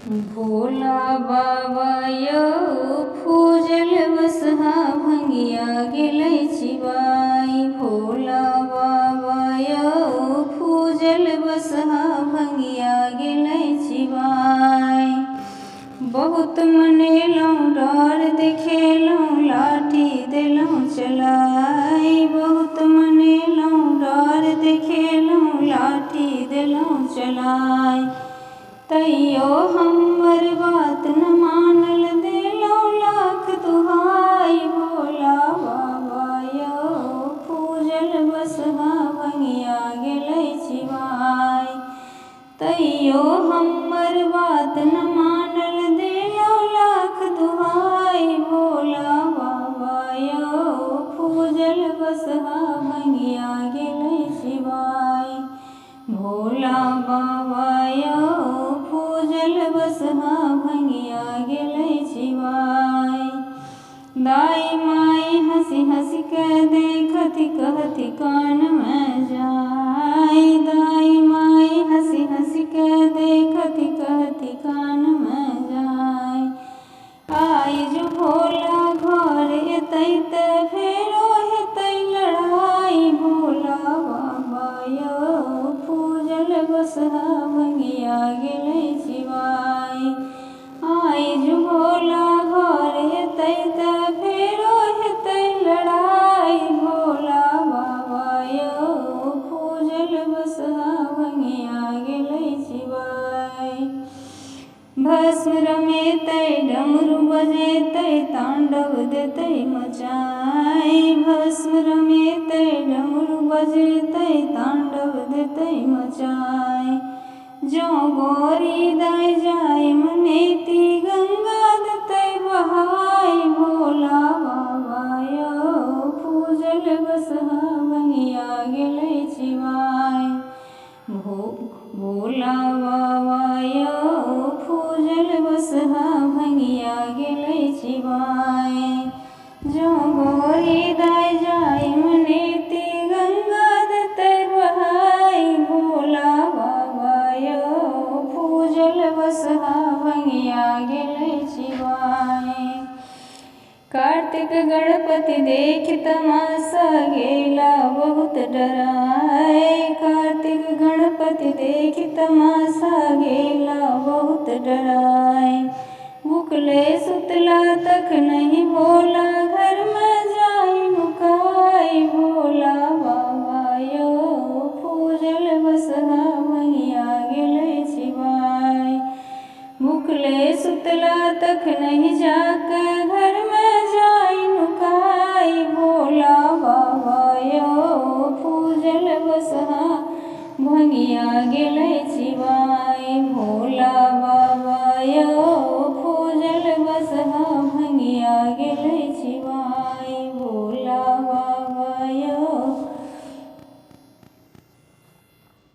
भोला बाबा यौ फूजल बसहा भंगिया गेलै चिबाई। भोला बाबा यौ फूजल बसहा भंगिया गेलै चिबाई। बहुत मनेलहुँ डर देखेलहुँ लाठी देलहुँ चलाई। बहुत मनेलहुँ डर देखेलहुँ लाठी देलहुँ चलाई। तैयो हमर बात न मानल देलहुँ लाख दुहाई। भोला बाबा यौ फूजल बसहा भंगिया गेलै चिबाई। तैयो हमर बात न मानल देलहुँ लाख दुहाई। भोला बाबा यौ फूजल बसहा भंगिया गेलै चिबाई। भोला बाबा यौ फूजल बसहा भंगिया गेलै चिबाई। दाई माई हंसी हंसी के देखती कहती कान में जाई। दाई माई हंसी हंसी के देखती कहती कान में जाई। आई जो भोला घर एतै त फेरो हेतै लड़ाई। भोला बाबा यौ फूजल बसहा भंगिया गेलै चिबाई। आई जो भोला घर एतै त फेरो हेतै लड़ाई। भोला बाबा यौ फूजल बसहा भंगिया गेलै चिबाई। भस्म रमेतै डमरू बजेतै तांडव देतै मचाई। भस्म रमेतै डमरू बजेतै तांडव देतै मचाई। जो गोरी दाई जाय मनेती गंगा देतै बहाई। भोला बाबा यौ फूजल बसहा भंगिया गेलै चिबाई। भोला बाबा यौ फूजल बसहा भंगिया गेलै चिबाई। जो गोरी दाई जाय मनेती गंगा देतै बहाई। भोला बाबा यौ फूजल बसहा भंगिया गेलै चिबाई। कार्तिक गणपति देख तमाशा गेला बहुत डराई। कार्तिक गणपति देख तमाशा गेला बहुत डराई। भुखले सुतला तक नहीं भोला घर में जाई नुकाई। भोला बाबा यौ फूजल बसहा भंगिया गेलै चिबाई। भुखले सुतला तक नहीं जाके घर में जाई नुकाई। भोला बाबा यौ फूजल बसहा भंगिया गेलै चिबाई। भोला बाबा यौ फूजल बसहा भंगिया गेलै चिबाई।